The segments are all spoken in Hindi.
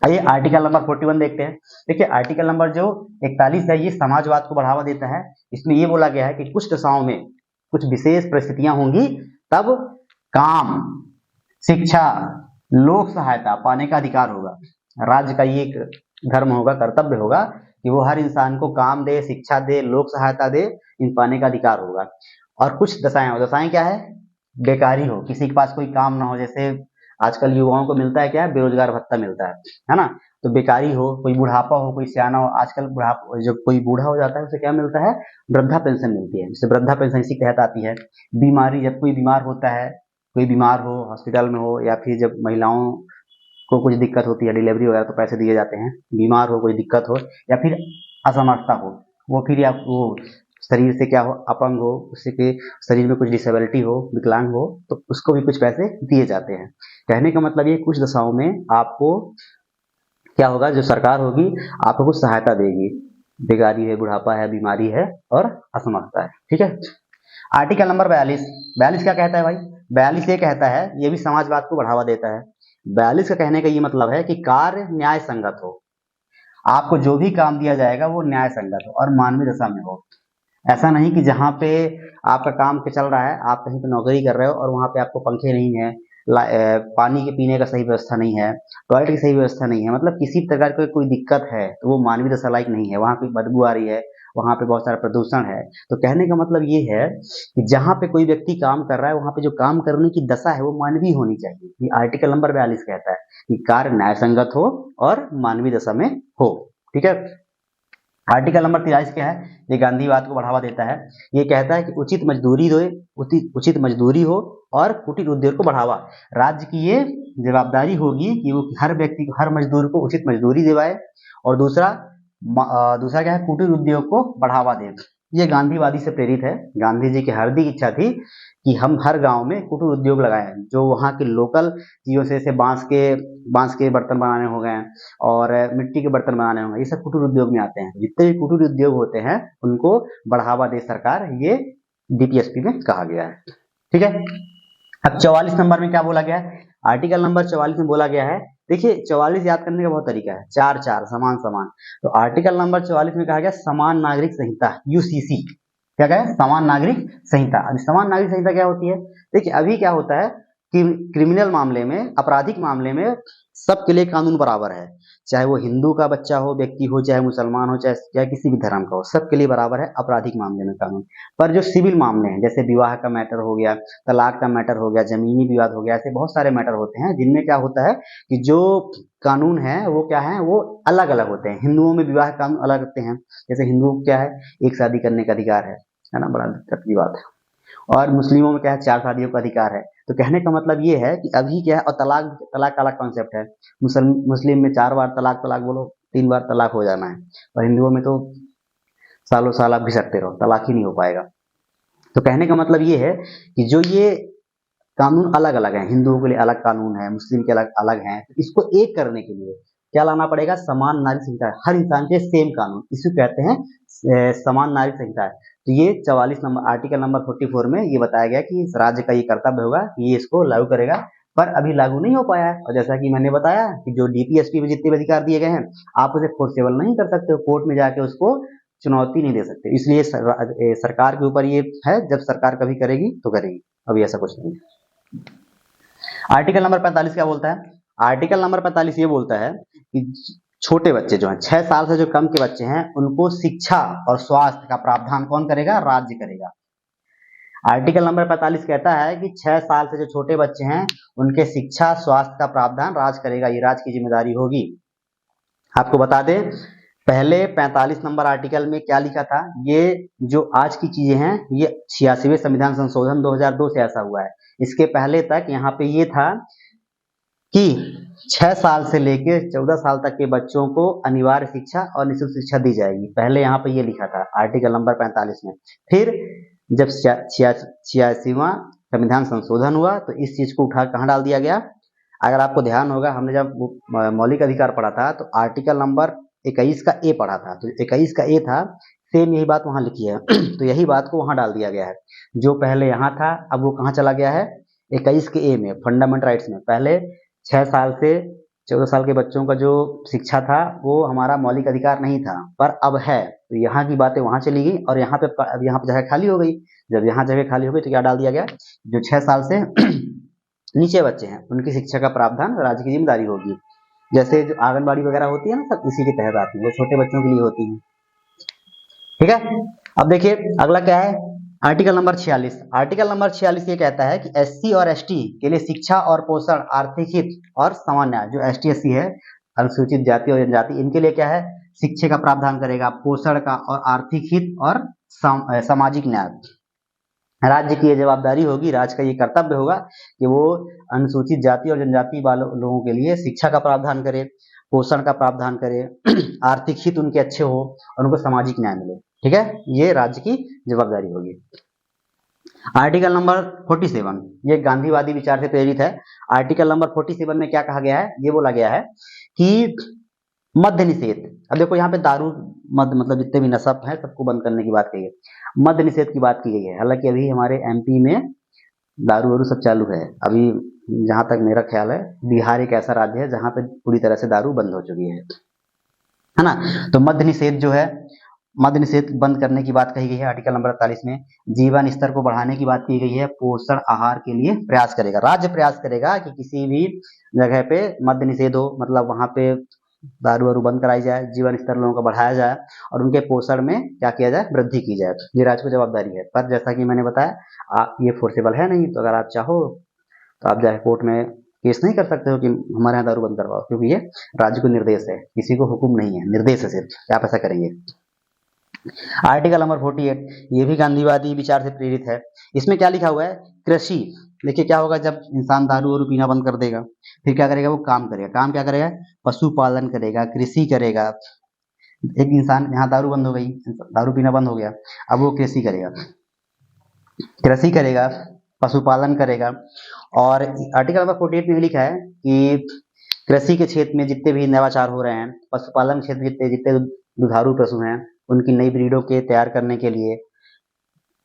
आइए आर्टिकल नंबर 41 देखते हैं। देखिए आर्टिकल नंबर जो 41 है ये समाजवाद को बढ़ावा देता है। इसमें ये बोला गया है कि कुछ दशाओं में कुछ विशेष परिस्थितियां होंगी तब काम, शिक्षा, लोक सहायता पाने का अधिकार होगा। राज्य का ये एक धर्म होगा, कर्तव्य होगा कि वो हर इंसान को काम दे, शिक्षा दे, लोक सहायता दे, इन पाने का अधिकार होगा। और कुछ दशाएं क्या है, बेकारी हो, किसी के पास कोई काम ना हो, जैसे आजकल युवाओं को मिलता है क्या, बेरोजगार भत्ता मिलता है ना। तो बेकारी हो, कोई बुढ़ापा हो, कोई सियाना हो, आजकल बुढ़ापा जब कोई बूढ़ा हो जाता है उसे क्या मिलता है, वृद्धा पेंशन मिलती है, जिससे वृद्धा पेंशन इसी के तहत आती है। बीमारी, जब कोई बीमार होता है, कोई बीमार हो हॉस्पिटल में हो, या फिर जब महिलाओं को कुछ दिक्कत होती है, डिलीवरी वगैरह, तो पैसे दिए जाते हैं। बीमार हो, कोई दिक्कत हो, या फिर असमर्थता हो, वो फिर या वो शरीर से क्या हो, अपंग हो, उसके शरीर में कुछ डिसेबिलिटी हो, विकलांग हो, तो उसको भी कुछ पैसे दिए जाते हैं। कहने का मतलब ये कुछ दशाओं में आपको क्या होगा, जो सरकार होगी आपको कुछ सहायता देगी। बेकारी है, बुढ़ापा है, बीमारी है और असमर्थता है। ठीक है। आर्टिकल नंबर 42, 42 क्या कहता है भाई, 42 ये कहता है, ये भी समाजवाद को बढ़ावा देता है। 42 का कहने का ये मतलब है कि कार्य न्याय संगत हो, आपको जो भी काम दिया जाएगा वो न्याय संगत हो और मानवीय दशा में हो। ऐसा नहीं कि जहाँ पे आपका काम पे चल रहा है, आप कहीं पे नौकरी कर रहे हो और वहाँ पे आपको पंखे नहीं है, पानी के पीने का सही व्यवस्था नहीं है, टॉयलेट की सही व्यवस्था नहीं है, मतलब किसी प्रकार की कोई दिक्कत है, तो वो मानवीय दशा लायक नहीं है। वहाँ पे बदबू आ रही है, वहाँ पे बहुत सारा प्रदूषण है। तो कहने का मतलब ये है कि जहाँ पे कोई व्यक्ति काम कर रहा है, वहाँ पे जो काम करने की दशा है वो मानवीय होनी चाहिए। ये आर्टिकल नंबर 42 कहता है कि कार्य न्याय संगत हो और मानवीय दशा में हो। ठीक है। आर्टिकल नंबर 43 क्या है, ये गांधीवाद को बढ़ावा देता है। ये कहता है कि उचित मजदूरी दो, उचित मजदूरी हो और कुटीर उद्योग को बढ़ावा। राज्य की ये जवाबदारी होगी कि वो हर व्यक्ति को, हर मजदूर को उचित मजदूरी दिवाए, और दूसरा क्या है, कुटीर उद्योग को बढ़ावा दे। ये गांधीवादी से प्रेरित है। गांधी जी की हार्दिक इच्छा थी कि हम हर गांव में कुटीर उद्योग लगाएं, जो वहाँ के लोकल चीजों से, जैसे बांस के बर्तन बनाने हो गए और मिट्टी के बर्तन बनाने होंगे, ये सब कुटीर उद्योग में आते हैं। जितने भी कुटीर उद्योग होते हैं उनको बढ़ावा दे सरकार, ये डीपीएसपी में कहा गया है। ठीक है। अब 44 नंबर में क्या बोला गया है, आर्टिकल नंबर 44 में बोला गया है, देखिए 44 याद करने का बहुत तरीका है, चार चार समान समान। तो आर्टिकल नंबर 44 में कहा गया समान नागरिक संहिता, यूसीसी। क्या कहा है, समान नागरिक संहिता। अब समान नागरिक संहिता क्या होती है, देखिए अभी क्या होता है कि क्रिमिनल मामले में, आपराधिक मामले में सबके लिए कानून बराबर है, चाहे वो हिंदू का बच्चा हो, व्यक्ति हो, चाहे मुसलमान हो, चाहे किसी भी धर्म का हो, सबके लिए बराबर है आपराधिक मामले में कानून। पर जो सिविल मामले हैं, जैसे विवाह का मैटर हो गया, तलाक का मैटर हो गया, जमीनी विवाद हो गया, ऐसे बहुत सारे मैटर होते हैं जिनमें क्या होता है कि जो कानून है वो क्या है, वो अलग अलग होते हैं। हिंदुओं में विवाह कानून अलग होते हैं, जैसे हिंदुओं को क्या है, एक शादी करने का अधिकार है ना, बड़ा दिक्कत की बात है। और मुस्लिमों में क्या है, 4 शादियों का अधिकार है। तो कहने का मतलब ये है कि अभी क्या है, और तलाक तलाक का अलग कॉन्सेप्ट है। मुस्लिम में 4 बार तलाक तलाक बोलो, 3 बार तलाक हो जाना है, और हिंदुओं में तो सालों साल आप घिसकते रहो, तलाक ही नहीं हो पाएगा। तो कहने का मतलब ये है कि जो ये कानून अलग अलग हैं, हिंदुओं के लिए अलग कानून है, मुस्लिम के अलग अलग हैं, तो इसको एक करने के लिए क्या लाना पड़ेगा, समान नागरिक संहिता, हर इंसान के सेम कानून, इसको कहते हैं समान नागरिक संहिता। तो ये 44 नंबर आर्टिकल नंबर 44 में ये बताया गया कि इस राज्य का ये कर्तव्य होगा कि ये इसको लागू करेगा, पर अभी लागू नहीं हो पाया है। और जैसा कि मैंने बताया कि जो डीपीएसपी में जितने भी अधिकार दिए गए हैं, आप उसे फोर्सेबल नहीं कर सकते हो, कोर्ट में जाके उसको चुनौती नहीं दे सकते। इसलिए सरकार के ऊपर ये है, जब सरकार कभी करेगी तो करेगी, अभी ऐसा कुछ नहीं है। आर्टिकल नंबर 45 क्या बोलता है, आर्टिकल नंबर 45 ये बोलता है कि छोटे बच्चे जो हैं, 6 साल से जो कम के बच्चे हैं, उनको शिक्षा और स्वास्थ्य का प्रावधान कौन करेगा, राज्य करेगा। आर्टिकल नंबर 45 कहता है कि 6 साल से जो छोटे बच्चे हैं उनके शिक्षा स्वास्थ्य का प्रावधान राज्य करेगा, ये राज्य की जिम्मेदारी होगी। आपको बता दें, पहले 45 नंबर आर्टिकल में क्या लिखा था, ये जो आज की चीजें हैं ये 86वें संविधान संशोधन 2002 से ऐसा हुआ है। इसके पहले तक यहाँ पे ये था कि 6 साल से लेकर 14 साल तक के बच्चों को अनिवार्य शिक्षा और निःशुल्क शिक्षा दी जाएगी, पहले यहाँ पे ये लिखा था आर्टिकल नंबर 45 में। फिर जब 86वां संविधान संशोधन हुआ तो इस चीज को उठा कहाँ डाल दिया गया। अगर आपको ध्यान होगा, हमने जब मौलिक अधिकार पढ़ा था तो आर्टिकल नंबर 21 का ए पढ़ा था, तो 21 का ए था, सेम यही बात वहां लिखी है तो यही बात को वहां डाल दिया गया है, जो पहले यहाँ था अब वो कहाँ चला गया है, 21 के ए में, फंडामेंटल राइट्स में। पहले 6 साल से 14 साल के बच्चों का जो शिक्षा था वो हमारा मौलिक अधिकार नहीं था, पर अब है। तो यहाँ की बातें वहां चली गई और यहाँ पे अब यहाँ पे जगह खाली हो गई। जब यहाँ जगह खाली हो गई तो क्या डाल दिया गया, जो 6 साल से नीचे बच्चे हैं उनकी शिक्षा का प्रावधान राज्य की जिम्मेदारी होगी। जैसे जो आंगनबाड़ी वगैरह होती है ना, सब इसी के तहत आती है, वो छोटे बच्चों के लिए होती है। ठीक है, अब देखिए अगला क्या है, आर्टिकल नंबर 46। आर्टिकल नंबर 46 ये कहता है कि एससी और एसटी के लिए शिक्षा और पोषण, आर्थिक हित और समान न्याय। जो एसटी एससी है, अनुसूचित जाति और जनजाति, इनके लिए क्या है, शिक्षा का प्रावधान करेगा, पोषण का और आर्थिक हित और सामाजिक न्याय। राज्य की ये जवाबदारी होगी, राज्य का ये कर्तव्य होगा कि वो अनुसूचित जाति और जनजाति वालों लोगों के लिए शिक्षा का प्रावधान करे, पोषण का प्रावधान करे, आर्थिक हित उनके अच्छे हो और उनको सामाजिक न्याय मिले। ठीक है, ये राज्य की जवाबदारी होगी। आर्टिकल नंबर 47 ये गांधीवादी विचार से प्रेरित है। आर्टिकल नंबर 47 में क्या कहा गया है, ये बोला गया है कि मद्य निषेध। अब देखो यहाँ पे दारू मद्य मतलब जितने भी नशा है सबको बंद करने की बात कही है, मद्य निषेध की बात की गई है। हालांकि अभी हमारे एमपी में दारू वारू सब चालू है। अभी जहां तक मेरा ख्याल है बिहार एक ऐसा राज्य है जहां पे पूरी तरह से दारू बंद हो चुकी है ना। तो मद्य निषेध जो है, मद्य निषेध बंद करने की बात कही गई है आर्टिकल नंबर 48 में। जीवन स्तर को बढ़ाने की बात की गई है, पोषण आहार के लिए प्रयास करेगा, राज्य प्रयास करेगा कि किसी भी जगह पे मद्य निषेध हो, मतलब वहां पे दारू वारू बंद कराई जाए, जीवन स्तर लोगों का बढ़ाया जाए और उनके पोषण में क्या किया जाए, वृद्धि की जाए। ये राज्य की जवाबदारी है। पर जैसा कि मैंने बताया ये फोर्सेबल है नहीं, तो अगर आप चाहो तो आप जाके कोर्ट में केस नहीं कर सकते हो कि हमारे यहाँ दारू बंद करवाओ, क्योंकि ये राज्य को निर्देश है, किसी को हुक्म नहीं है, निर्देश है सिर्फ कि आप ऐसा करेंगे। आर्टिकल नंबर 48 ये भी गांधीवादी विचार से प्रेरित है। इसमें क्या लिखा हुआ है, कृषि। देखिए क्या होगा जब इंसान दारू वारू पीना बंद कर देगा, फिर क्या करेगा, वो काम करेगा। काम क्या करेगा, पशुपालन करेगा, कृषि करेगा। एक इंसान यहाँ दारू बंद हो गई, दारू पीना बंद हो गया, अब वो कृषि करेगा, कृषि करेगा, पशुपालन करेगा। और आर्टिकल नंबर 48 में लिखा है कि कृषि के क्षेत्र में जितने भी नवाचार हो रहे हैं, पशुपालन क्षेत्र जितने जितने दुधारू पशु हैं उनकी नई ब्रीडों के तैयार करने के लिए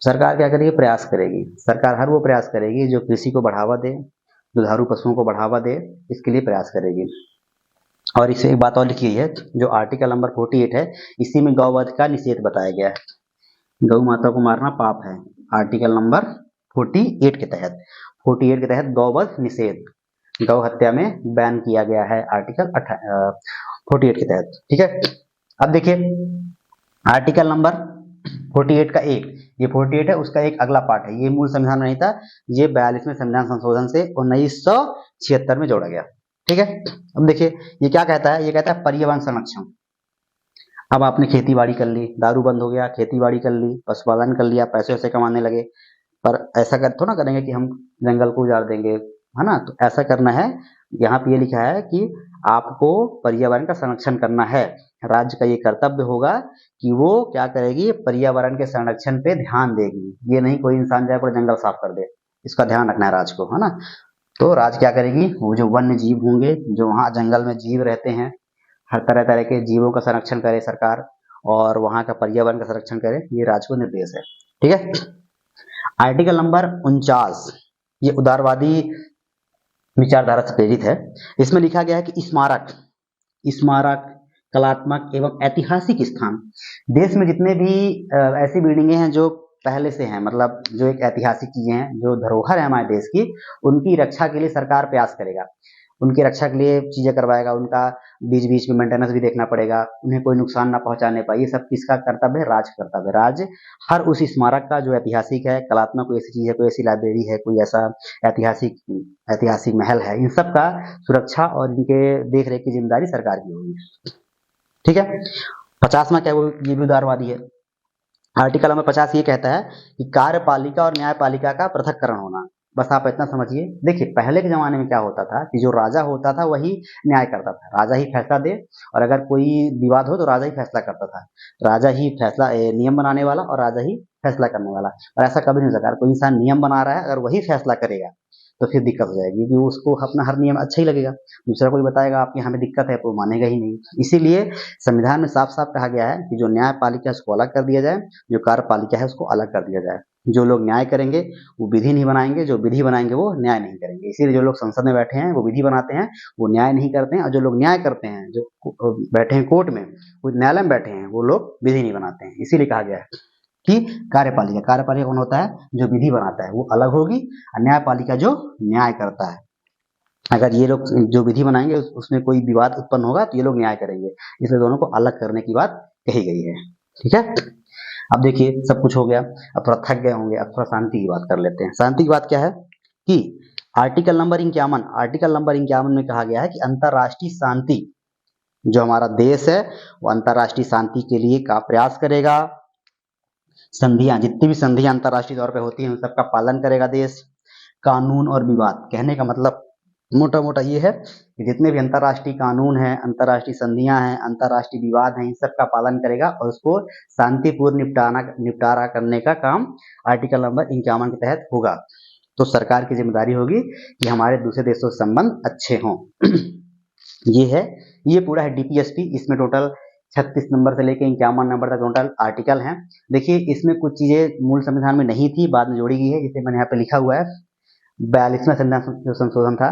सरकार क्या करेगी, प्रयास करेगी। सरकार हर वो प्रयास करेगी जो कृषि को बढ़ावा दे, दुधारू पशुओं को बढ़ावा दे, इसके लिए प्रयास करेगी। और इसे एक बात और लिखी है, जो आर्टिकल नंबर 48 है, इसी में गौवध का निषेध बताया गया है। गौ माता को मारना पाप है। आर्टिकल नंबर 48 के तहत, 48 के तहत गौवध निषेध, गौ हत्या में बैन किया गया है आर्टिकल 48 के तहत। ठीक है, अब देखिए आर्टिकल नंबर 48 का एक, ये 48 है उसका एक अगला पार्ट है, ये मूल संविधान में नहीं था, ये 42वें संविधान संशोधन से 1976 में जोड़ा गया। ठीक है, अब देखिए ये क्या कहता है, ये कहता है पर्यावरण संरक्षण। अब आपने खेती बाड़ी कर ली, दारू बंद हो गया, खेती बाड़ी कर ली, पशुपालन कर लिया, पैसे वैसे कमाने लगे, पर ऐसा कर थोड़ा करेंगे कि हम जंगल को उजाड़ देंगे, है ना। तो ऐसा करना है, यहाँ पे ये लिखा है कि आपको पर्यावरण का संरक्षण करना है। राज्य का ये कर्तव्य होगा कि वो क्या करेगी, पर्यावरण के संरक्षण पे ध्यान देगी। ये नहीं कोई इंसान जाए पूरा जंगल साफ कर दे, इसका ध्यान रखना है राज्य को, है ना। तो राज्य क्या करेगी, वो जो वन्य जीव होंगे, जो वहाँ जंगल में जीव रहते हैं, हर तरह तरह के जीवों का संरक्षण करे सरकार, और वहाँ का पर्यावरण का संरक्षण करे, ये राज्य को निर्देश है। ठीक है, आर्टिकल नंबर 49 ये उदारवादी विचारधारा से प्रेरित है। इसमें लिखा गया है कि स्मारक, स्मारक, कलात्मक एवं ऐतिहासिक स्थान, देश में जितने भी ऐसी बिल्डिंगें हैं जो पहले से हैं, मतलब जो एक ऐतिहासिक चीजें हैं, जो धरोहर है हमारे देश की, उनकी रक्षा के लिए सरकार प्रयास करेगा, उनकी रक्षा के लिए चीजें करवाएगा, उनका बीच बीच में मेंटेनेंस भी देखना पड़ेगा, उन्हें कोई नुकसान ना पहुंचाने पाए। ये सब किसका कर्तव्य है, राज्य कर्तव्य। राज्य हर उस स्मारक का जो ऐतिहासिक है, कलात्मक कोई ऐसी चीज है, कोई ऐसी लाइब्रेरी है, कोई ऐसा ऐतिहासिक महल है, इन सब का सुरक्षा और इनके देख रेख की जिम्मेदारी सरकार की होगी। ठीक है, 50वां क्या वो ये भी उदारवादी है। आर्टिकल नंबर 50 ये कहता है कि कार्यपालिका और न्यायपालिका का पृथक्करण होना। बस आप इतना समझिए। देखिए पहले के जमाने में क्या होता था कि जो राजा होता था वही न्याय करता था, राजा ही फैसला दे, और अगर कोई विवाद हो तो राजा ही फैसला करता था। राजा ही फैसला नियम बनाने वाला और राजा ही फैसला करने वाला। और ऐसा कभी नहीं हो सकता, कोई इंसान नियम बना रहा है अगर वही फैसला करेगा तो फिर दिक्कत हो जाएगी, क्योंकि उसको अपना हर नियम अच्छा ही लगेगा। दूसरा कोई बताएगा आपके यहाँ में दिक्कत है तो मानेगा ही नहीं। इसीलिए संविधान में साफ साफ कहा गया है कि जो न्यायपालिका है उसको अलग कर दिया जाए, जो कार्यपालिका है उसको अलग कर दिया जाए। जो लोग न्याय करेंगे वो विधि नहीं बनाएंगे, जो विधि बनाएंगे वो न्याय नहीं करेंगे। इसीलिए जो लोग संसद में बैठे हैं वो विधि बनाते हैं, वो न्याय नहीं करते हैं, और जो लोग न्याय करते हैं, जो बैठे हैं कोर्ट में, वो न्यायालय में बैठे हैं, वो लोग विधि नहीं बनाते हैं। इसीलिए कहा गया है कि कार्यपालिका कौन होता है, जो विधि बनाता है वो अलग होगी, और न्यायपालिका जो न्याय करता है। अगर ये लोग जो विधि बनाएंगे उसमें कोई विवाद उत्पन्न होगा तो ये लोग न्याय करेंगे, इसलिए दोनों को अलग करने की बात कही गई है। ठीक है, अब देखिए सब कुछ हो गया, अब थोड़ा थक गए होंगे, अब थोड़ा शांति की बात कर लेते हैं। शांति की बात क्या है कि आर्टिकल नंबर 51 में कहा गया है कि अंतरराष्ट्रीय शांति, जो हमारा देश है वो अंतरराष्ट्रीय शांति के लिए का प्रयास करेगा। संधियां, जितनी भी संधियां अंतरराष्ट्रीय तौर पे होती हैं उन सबका पालन करेगा देश। कानून और विवाद, कहने का मतलब मोटा मोटा ये है कि जितने भी अंतरराष्ट्रीय कानून हैं, अंतरराष्ट्रीय संधियां हैं, अंतरराष्ट्रीय विवाद हैं, इन सबका पालन करेगा और उसको शांतिपूर्ण निपटारा करने का काम आर्टिकल नंबर 51 के तहत होगा। तो सरकार की जिम्मेदारी होगी कि हमारे दूसरे देशों से संबंध अच्छे हों। ये है, ये पूरा है डीपीएसपी। इसमें टोटल 36 नंबर से लेकर 51 नंबर तक टोटल आर्टिकल हैं। देखिए इसमें कुछ चीजें मूल संविधान में नहीं थी, बाद में जोड़ी गई है, जिसे मैंने यहाँ पे लिखा हुआ है। 42वां संविधान जो संशोधन था,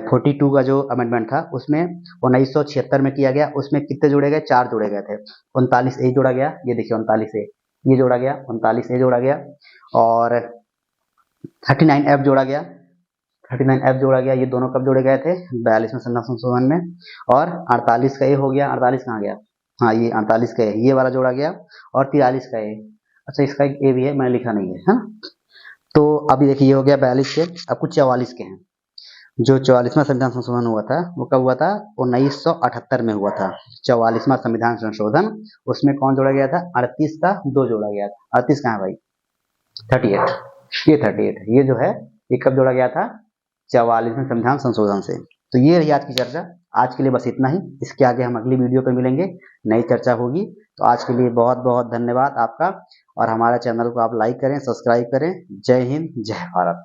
42 का जो अमेंडमेंट था, उसमें 1976 में किया गया। उसमें कितने जोड़े गए, 4 जोड़े गए थे। 39A जोड़ा गया, ये देखिए 39A ये जोड़ा गया, 39A जोड़ा गया, और 39F जोड़ा गया, 39F जोड़ा गया। ये दोनों कब जोड़े गए थे, 42वें संशोधन में। और 48 का ए हो गया, 48 कहाँ गया, हाँ ये 48 का ए, ये वाला जोड़ा गया, और 43 का ए, अच्छा इसका एक ए भी है, मैंने लिखा नहीं है। तो अभी देखिए ये हो गया 42 के, अब कुछ 44 के हैं। जो 44वां संविधान संशोधन हुआ था वो कब हुआ था, 1978 में हुआ था 44वां संविधान संशोधन। उसमें कौन जोड़ा गया था, 38 का 2 जोड़ा गया था। 38 कहाँ भाई, 38, ये 38 है, ये जो है ये कब जोड़ा गया था, 44वें संविधान संशोधन से। तो ये रही आज की चर्चा। आज के लिए बस इतना ही, इसके आगे हम अगली वीडियो पे मिलेंगे, नई चर्चा होगी। तो आज के लिए बहुत बहुत धन्यवाद आपका, और हमारे चैनल को आप लाइक करें, सब्सक्राइब करें। जय हिंद, जय भारत।